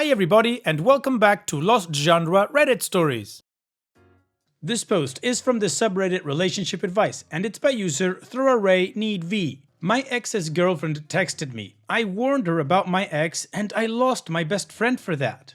Hi everybody and welcome back to Lost Genre Reddit Stories. This post is from the subreddit Relationship Advice and it's by user ThrowArrayNeedV. My ex's girlfriend texted me. I warned her about my ex and I lost my best friend for that.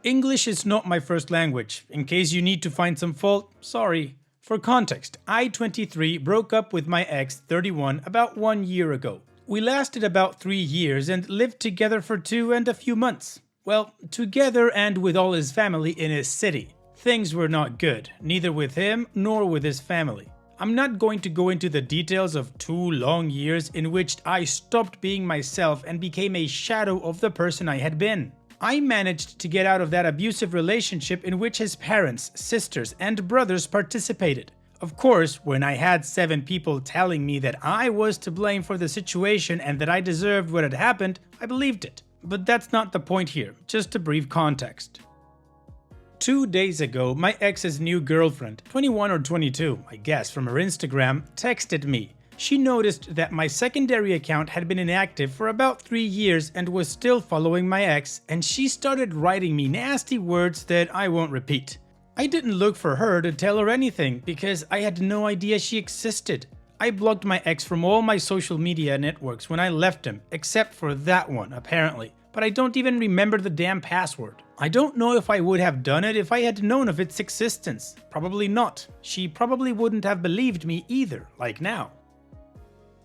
English is not my first language. In case you need to find some fault, sorry. For context, I, 23, broke up with my ex, 31, about 1 year ago. We lasted about 3 years and lived together for 2 and a few months. Well, together and with all his family in his city. Things were not good, neither with him nor with his family. I'm not going to go into the details of 2 long years in which I stopped being myself and became a shadow of the person I had been. I managed to get out of that abusive relationship in which his parents, sisters, and brothers participated. Of course, when I had 7 people telling me that I was to blame for the situation and that I deserved what had happened, I believed it. But that's not the point here, just a brief context. 2 days ago, my ex's new girlfriend, 21 or 22, I guess from her Instagram, texted me. She noticed that my secondary account had been inactive for about 3 years and was still following my ex, and she started writing me nasty words that I won't repeat. I didn't look for her to tell her anything because I had no idea she existed. I blocked my ex from all my social media networks when I left him, except for that one, apparently. But I don't even remember the damn password. I don't know if I would have done it if I had known of its existence. Probably not. She probably wouldn't have believed me either, like now.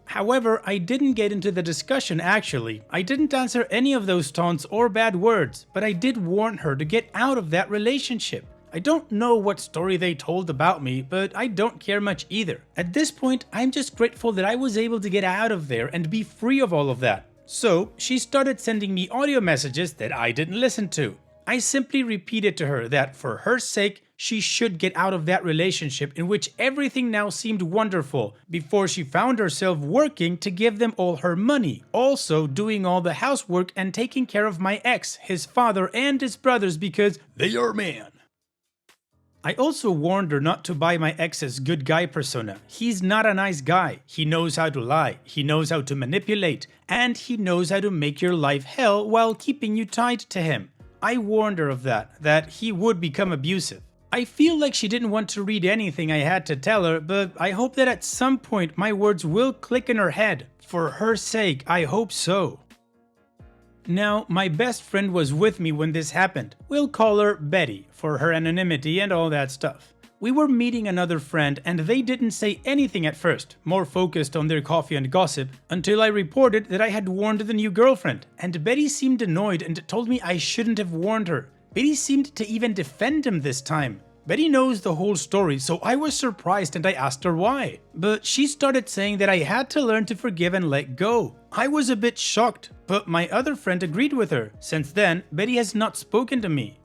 However, I didn't get into the discussion actually. I didn't answer any of those taunts or bad words, but I did warn her to get out of that relationship. I don't know what story they told about me, but I don't care much either. At this point, I'm just grateful that I was able to get out of there and be free of all of that. So, she started sending me audio messages that I didn't listen to. I simply repeated to her that for her sake, she should get out of that relationship in which everything now seemed wonderful before she found herself working to give them all her money, also doing all the housework and taking care of my ex, his father, and his brothers because they are man. I also warned her not to buy my ex's good guy persona. He's not a nice guy. He knows how to lie, he knows how to manipulate, and he knows how to make your life hell while keeping you tied to him. I warned her of that he would become abusive. I feel like she didn't want to read anything I had to tell her, but I hope that at some point my words will click in her head. For her sake, I hope so. Now, my best friend was with me when this happened. We'll call her Betty, for her anonymity and all that stuff. We were meeting another friend and they didn't say anything at first, more focused on their coffee and gossip, until I reported that I had warned the new girlfriend, and Betty seemed annoyed and told me I shouldn't have warned her. Betty seemed to even defend him this time. Betty knows the whole story, so I was surprised and I asked her why. But she started saying that I had to learn to forgive and let go. I was a bit shocked, but my other friend agreed with her. Since then, Betty has not spoken to me.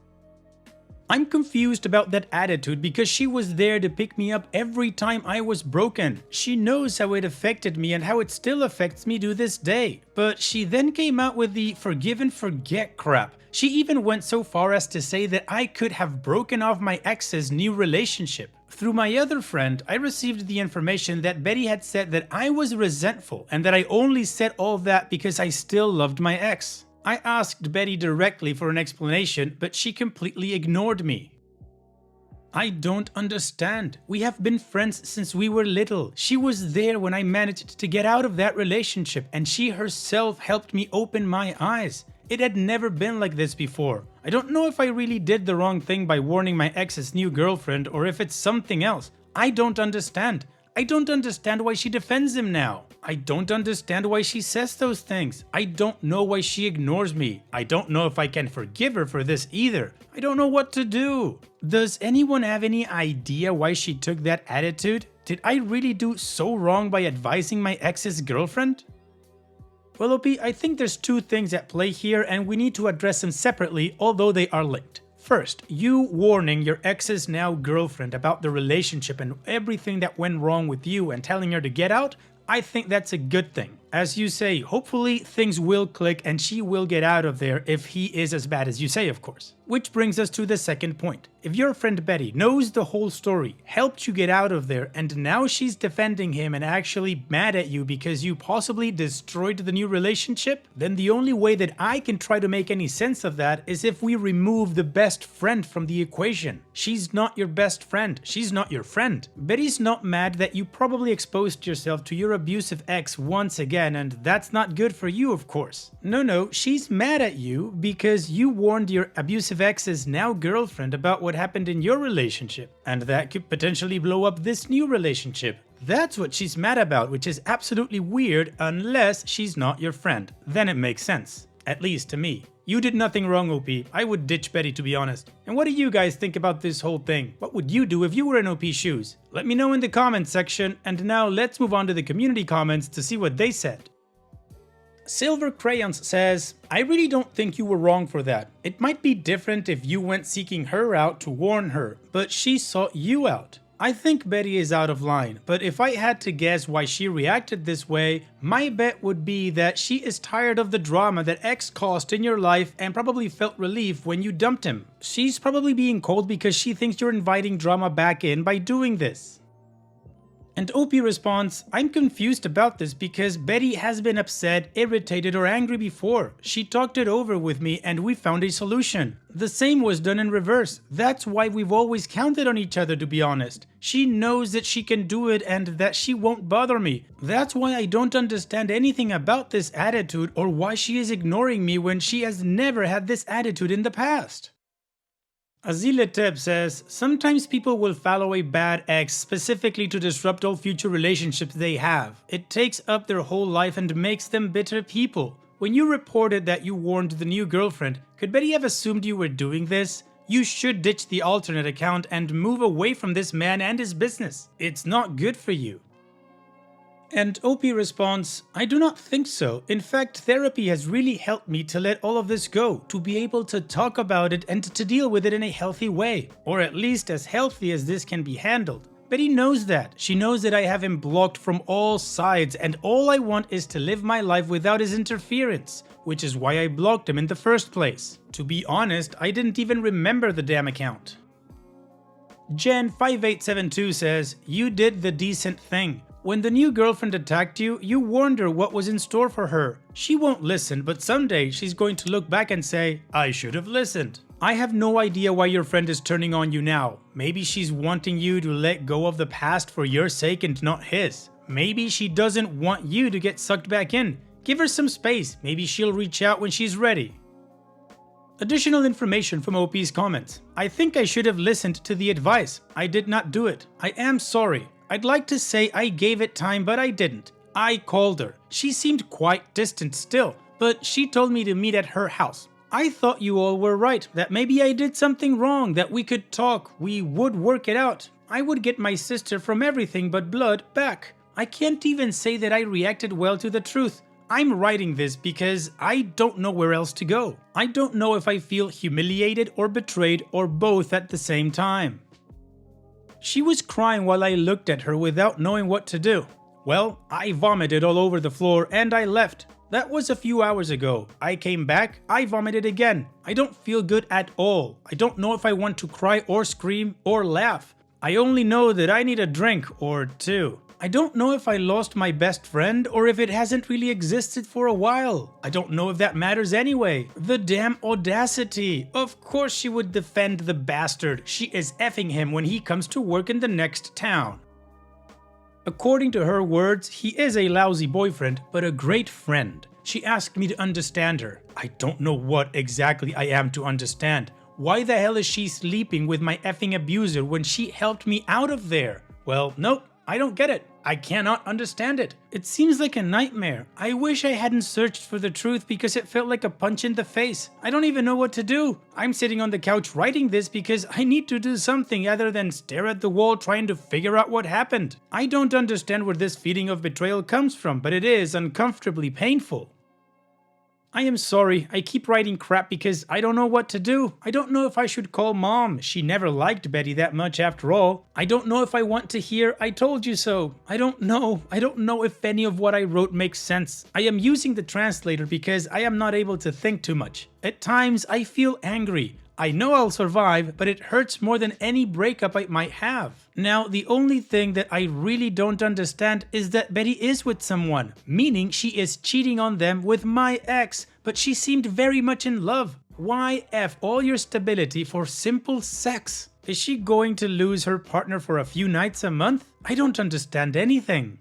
I'm confused about that attitude because she was there to pick me up every time I was broken. She knows how it affected me and how it still affects me to this day. But she then came out with the forgive and forget crap. She even went so far as to say that I could have broken off my ex's new relationship. Through my other friend, I received the information that Betty had said that I was resentful and that I only said all that because I still loved my ex. I asked Betty directly for an explanation, but she completely ignored me. I don't understand. We have been friends since we were little. She was there when I managed to get out of that relationship, and she herself helped me open my eyes. It had never been like this before. I don't know if I really did the wrong thing by warning my ex's new girlfriend or if it's something else. I don't understand. I don't understand why she defends him now. I don't understand why she says those things. I don't know why she ignores me. I don't know if I can forgive her for this either. I don't know what to do. Does anyone have any idea why she took that attitude? Did I really do so wrong by advising my ex's girlfriend? Well, OP, I think there's 2 things at play here and we need to address them separately, although they are linked. First, you warning your ex's now girlfriend about the relationship and everything that went wrong with you and telling her to get out, I think that's a good thing. As you say, hopefully things will click and she will get out of there if he is as bad as you say, of course. Which brings us to the second point. If your friend Betty knows the whole story, helped you get out of there, and now she's defending him and actually mad at you because you possibly destroyed the new relationship, then the only way that I can try to make any sense of that is if we remove the best friend from the equation. She's not your best friend. She's not your friend. Betty's not mad that you probably exposed yourself to your abusive ex once again, and that's not good for you, of course. No, she's mad at you because you warned your abusive ex's now girlfriend about what happened in your relationship, and that could potentially blow up this new relationship. That's what she's mad about, which is absolutely weird unless she's not your friend. Then it makes sense. At least to me. You did nothing wrong, OP. I would ditch Betty, to be honest. And what do you guys think about this whole thing? What would you do if you were in OP's shoes? Let me know in the comments section, and now let's move on to the community comments to see what they said. Silver Crayons says, I really don't think you were wrong for that. It might be different if you went seeking her out to warn her, but she sought you out. I think Betty is out of line, but if I had to guess why she reacted this way, my bet would be that she is tired of the drama that X caused in your life and probably felt relief when you dumped him. She's probably being cold because she thinks you're inviting drama back in by doing this. And OP responds, I'm confused about this because Betty has been upset, irritated, or angry before. She talked it over with me and we found a solution. The same was done in reverse. That's why we've always counted on each other, to be honest. She knows that she can do it and that she won't bother me. That's why I don't understand anything about this attitude or why she is ignoring me when she has never had this attitude in the past. Azileteb says, sometimes people will follow a bad ex specifically to disrupt all future relationships they have. It takes up their whole life and makes them bitter people. When you reported that you warned the new girlfriend, could Betty have assumed you were doing this? You should ditch the alternate account and move away from this man and his business. It's not good for you. And OP responds, I do not think so. In fact, therapy has really helped me to let all of this go, to be able to talk about it and to deal with it in a healthy way, or at least as healthy as this can be handled. Betty knows that. She knows that I have him blocked from all sides and all I want is to live my life without his interference, which is why I blocked him in the first place. To be honest, I didn't even remember the damn account. Jen5872 says, you did the decent thing. When the new girlfriend attacked you, you warned her what was in store for her. She won't listen, but someday she's going to look back and say, I should have listened. I have no idea why your friend is turning on you now. Maybe she's wanting you to let go of the past for your sake and not his. Maybe she doesn't want you to get sucked back in. Give her some space. Maybe she'll reach out when she's ready. Additional information from OP's comments. I think I should have listened to the advice. I did not do it. I am sorry. I'd like to say I gave it time, but I didn't. I called her. She seemed quite distant still, but she told me to meet at her house. I thought you all were right, that maybe I did something wrong, that we could talk, we would work it out. I would get my sister from everything but blood back. I can't even say that I reacted well to the truth. I'm writing this because I don't know where else to go. I don't know if I feel humiliated or betrayed or both at the same time. She was crying while I looked at her without knowing what to do. Well, I vomited all over the floor and I left. That was a few hours ago. I came back, I vomited again. I don't feel good at all. I don't know if I want to cry or scream or laugh. I only know that I need a drink or two. I don't know if I lost my best friend or if it hasn't really existed for a while. I don't know if that matters anyway. The damn audacity. Of course she would defend the bastard. She is effing him when he comes to work in the next town. According to her words, he is a lousy boyfriend, but a great friend. She asked me to understand her. I don't know what exactly I am to understand. Why the hell is she sleeping with my effing abuser when she helped me out of there? Well, nope. I don't get it. I cannot understand it. It seems like a nightmare. I wish I hadn't searched for the truth because it felt like a punch in the face. I don't even know what to do. I'm sitting on the couch writing this because I need to do something other than stare at the wall trying to figure out what happened. I don't understand where this feeling of betrayal comes from, but it is uncomfortably painful. I am sorry, I keep writing crap because I don't know what to do. I don't know if I should call mom. She never liked Betty that much after all. I don't know if I want to hear I told you so. I don't know. I don't know if any of what I wrote makes sense. I am using the translator because I am not able to think too much. At times, I feel angry. I know I'll survive, but it hurts more than any breakup I might have. Now, the only thing that I really don't understand is that Betty is with someone, meaning she is cheating on them with my ex, but she seemed very much in love. Why F all your stability for simple sex? Is she going to lose her partner for a few nights a month? I don't understand anything.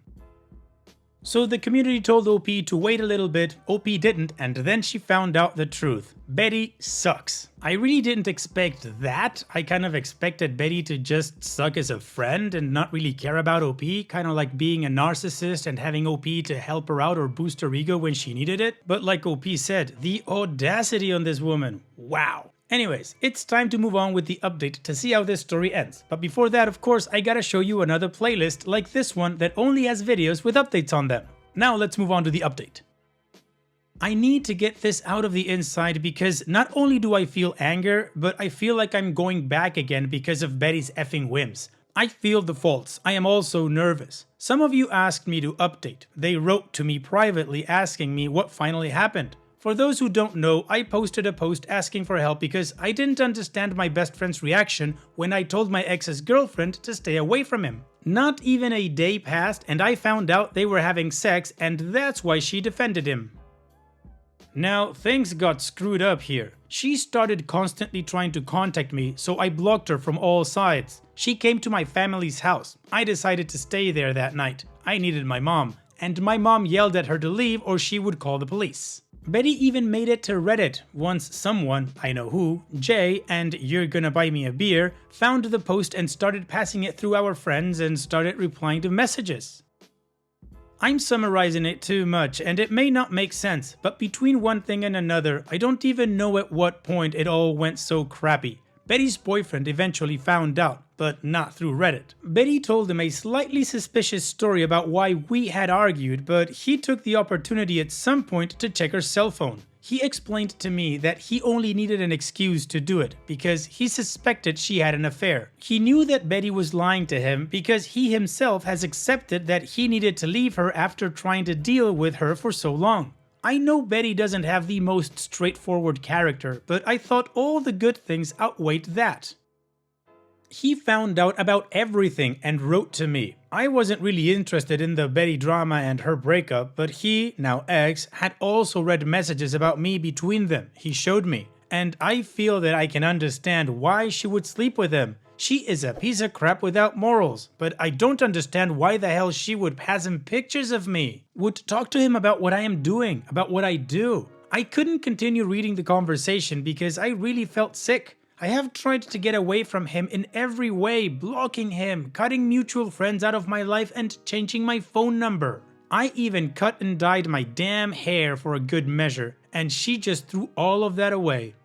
So the community told OP to wait a little bit, OP didn't, and then she found out the truth. Betty sucks. I really didn't expect that. I kind of expected Betty to just suck as a friend and not really care about OP, kind of like being a narcissist and having OP to help her out or boost her ego when she needed it. But like OP said, the audacity on this woman. Wow. Anyways, it's time to move on with the update to see how this story ends. But before that, of course, I gotta show you another playlist like this one that only has videos with updates on them. Now let's move on to the update. I need to get this out of the inside because not only do I feel anger, but I feel like I'm going back again because of Betty's effing whims. I feel the faults. I am also nervous. Some of you asked me to update. They wrote to me privately asking me what finally happened. For those who don't know, I posted a post asking for help because I didn't understand my best friend's reaction when I told my ex's girlfriend to stay away from him. Not even a day passed and I found out they were having sex, and that's why she defended him. Now, things got screwed up here. She started constantly trying to contact me, so I blocked her from all sides. She came to my family's house. I decided to stay there that night. I needed my mom, and my mom yelled at her to leave or she would call the police. Betty even made it to Reddit once someone, I know who, Jay and You're Gonna Buy Me a Beer, found the post and started passing it through our friends and started replying to messages. I'm summarizing it too much and it may not make sense, but between one thing and another, I don't even know at what point it all went so crappy. Betty's boyfriend eventually found out, but not through Reddit. Betty told him a slightly suspicious story about why we had argued, but he took the opportunity at some point to check her cell phone. He explained to me that he only needed an excuse to do it, because he suspected she had an affair. He knew that Betty was lying to him because he himself has accepted that he needed to leave her after trying to deal with her for so long. I know Betty doesn't have the most straightforward character, but I thought all the good things outweighed that. He found out about everything and wrote to me. I wasn't really interested in the Betty drama and her breakup, but he, now ex, had also read messages about me between them. He showed me. And I feel that I can understand why she would sleep with him. She is a piece of crap without morals, but I don't understand why the hell she would pass him pictures of me, would talk to him about what I am doing, about what I do. I couldn't continue reading the conversation because I really felt sick. I have tried to get away from him in every way, blocking him, cutting mutual friends out of my life and changing my phone number. I even cut and dyed my damn hair for a good measure, and she just threw all of that away.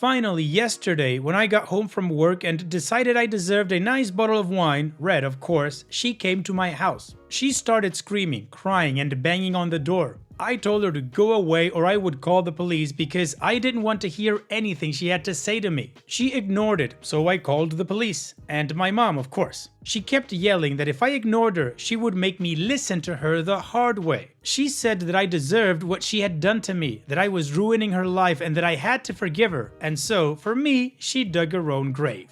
Finally, yesterday, when I got home from work and decided I deserved a nice bottle of wine, red of course, she came to my house. She started screaming, crying, and banging on the door. I told her to go away or I would call the police because I didn't want to hear anything she had to say to me. She ignored it, so I called the police. And my mom, of course. She kept yelling that if I ignored her, she would make me listen to her the hard way. She said that I deserved what she had done to me, that I was ruining her life and that I had to forgive her. And so, for me, she dug her own grave.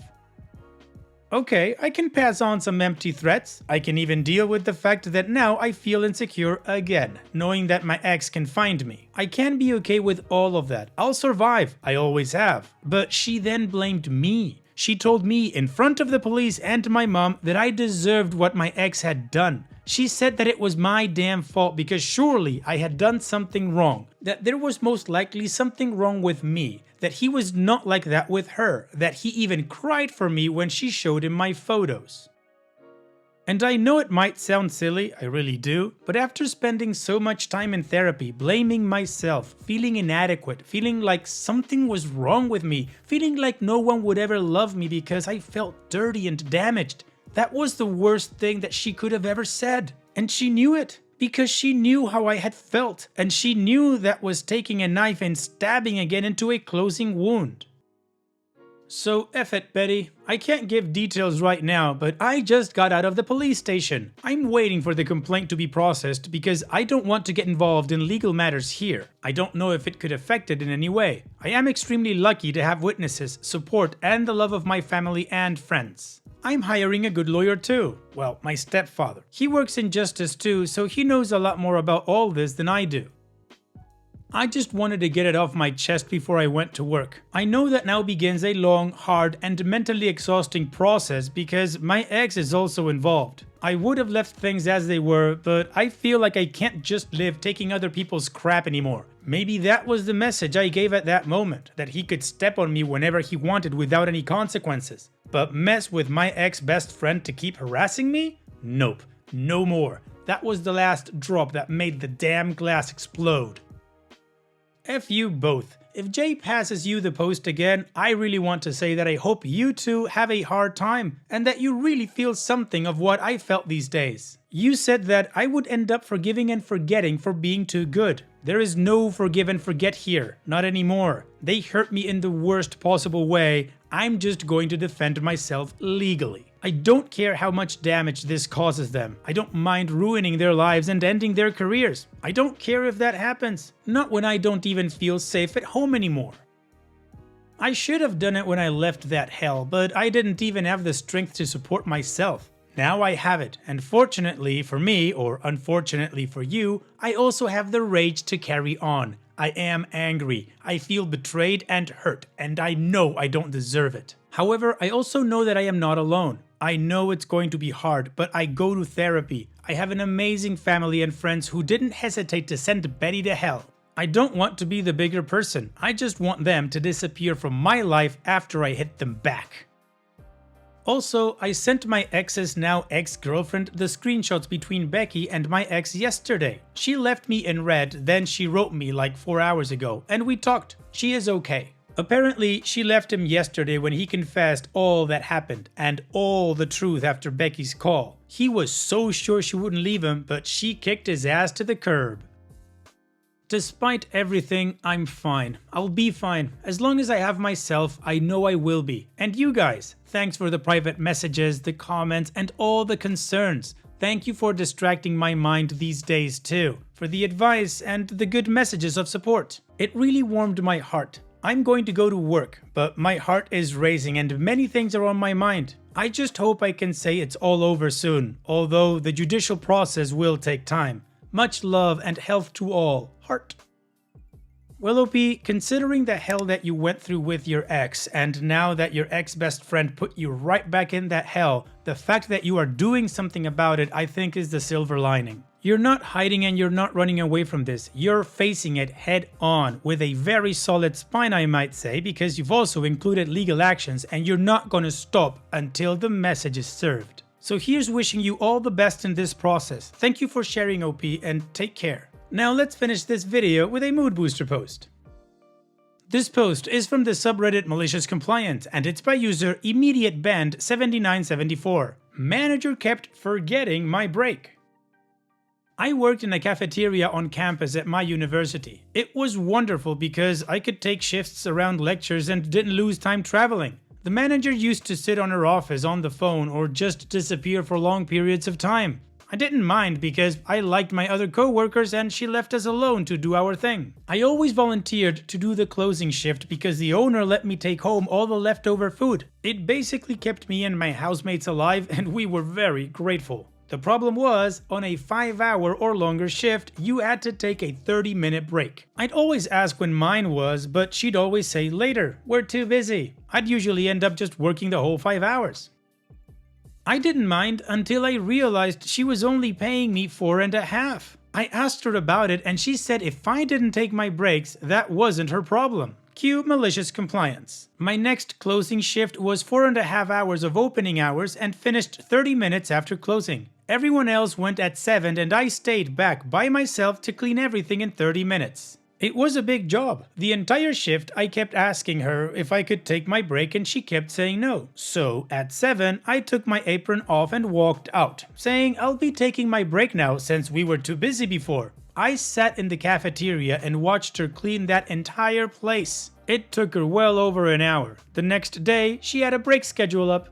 Okay, I can pass on some empty threats. I can even deal with the fact that now I feel insecure again, knowing that my ex can find me. I can be okay with all of that. I'll survive. I always have. But she then blamed me. She told me in front of the police and my mom that I deserved what my ex had done. She said that it was my damn fault because surely I had done something wrong, that there was most likely something wrong with me, that he was not like that with her, that he even cried for me when she showed him my photos. And I know it might sound silly, I really do, but after spending so much time in therapy, blaming myself, feeling inadequate, feeling like something was wrong with me, feeling like no one would ever love me because I felt dirty and damaged, that was the worst thing that she could have ever said. And she knew it, because she knew how I had felt, and she knew that was taking a knife and stabbing again into a closing wound. So F it, Betty. I can't give details right now, but I just got out of the police station. I'm waiting for the complaint to be processed because I don't want to get involved in legal matters here. I don't know if it could affect it in any way. I am extremely lucky to have witnesses, support, and the love of my family and friends. I'm hiring a good lawyer too. Well, my stepfather. He works in justice too, so he knows a lot more about all this than I do. I just wanted to get it off my chest before I went to work. I know that now begins a long, hard, and mentally exhausting process because my ex is also involved. I would have left things as they were, but I feel like I can't just live taking other people's crap anymore. Maybe that was the message I gave at that moment, that he could step on me whenever he wanted without any consequences. But mess with my ex-best friend to keep harassing me? Nope, no more. That was the last drop that made the damn glass explode. F you both. If Jay passes you the post again, I really want to say that I hope you two have a hard time and that you really feel something of what I felt these days. You said that I would end up forgiving and forgetting for being too good. There is no forgive and forget here, not anymore. They hurt me in the worst possible way. I'm just going to defend myself legally. I don't care how much damage this causes them. I don't mind ruining their lives and ending their careers. I don't care if that happens. Not when I don't even feel safe at home anymore. I should have done it when I left that hell, but I didn't even have the strength to support myself. Now I have it, and fortunately for me, or unfortunately for you, I also have the rage to carry on. I am angry, I feel betrayed and hurt, and I know I don't deserve it. However, I also know that I am not alone. I know it's going to be hard, but I go to therapy. I have an amazing family and friends who didn't hesitate to send Betty to hell. I don't want to be the bigger person, I just want them to disappear from my life after I hit them back. Also, I sent my ex's now ex-girlfriend the screenshots between Becky and my ex yesterday. She left me in red, then she wrote me like 4 hours ago, and we talked. She is okay. Apparently, she left him yesterday when he confessed all that happened and all the truth after Becky's call. He was so sure she wouldn't leave him, but she kicked his ass to the curb. Despite everything, I'm fine. I'll be fine. As long as I have myself, I know I will be. And you guys, thanks for the private messages, the comments, and all the concerns. Thank you for distracting my mind these days too, for the advice and the good messages of support. It really warmed my heart. I'm going to go to work, but my heart is racing and many things are on my mind. I just hope I can say it's all over soon, although the judicial process will take time. Much love and health to all. Heart. Well, OP, considering the hell that you went through with your ex, and now that your ex-best friend put you right back in that hell, the fact that you are doing something about it I think is the silver lining. You're not hiding and you're not running away from this, you're facing it head on, with a very solid spine I might say, because you've also included legal actions and you're not gonna stop until the message is served. So here's wishing you all the best in this process. Thank you for sharing, OP, and take care. Now let's finish this video with a mood booster post. This post is from the subreddit Malicious Compliance and it's by user ImmediateBand7974. Manager kept forgetting my break. I worked in a cafeteria on campus at my university. It was wonderful because I could take shifts around lectures and didn't lose time traveling. The manager used to sit on her office on the phone or just disappear for long periods of time. I didn't mind because I liked my other co-workers and she left us alone to do our thing. I always volunteered to do the closing shift because the owner let me take home all the leftover food. It basically kept me and my housemates alive and we were very grateful. The problem was, on a 5-hour or longer shift, you had to take a 30-minute break. I'd always ask when mine was, but she'd always say later, we're too busy. I'd usually end up just working the whole 5 hours. I didn't mind until I realized she was only paying me 4.5. I asked her about it and she said if I didn't take my breaks, that wasn't her problem. Cue Malicious Compliance. My next closing shift was 4.5 hours of opening hours and finished 30 minutes after closing. Everyone else went at 7 and I stayed back by myself to clean everything in 30 minutes. It was a big job. The entire shift I kept asking her if I could take my break and she kept saying no. So at 7 I took my apron off and walked out, saying I'll be taking my break now since we were too busy before. I sat in the cafeteria and watched her clean that entire place. It took her well over an hour. The next day, she had a break schedule up.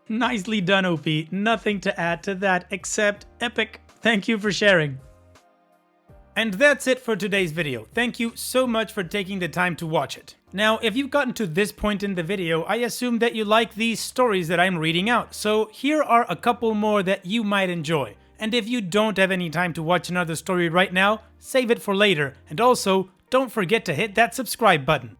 Nicely done, OP. Nothing to add to that except epic. Thank you for sharing. And that's it for today's video. Thank you so much for taking the time to watch it. Now, if you've gotten to this point in the video, I assume that you like these stories that I'm reading out, so here are a couple more that you might enjoy. And if you don't have any time to watch another story right now, save it for later, and also, don't forget to hit that subscribe button.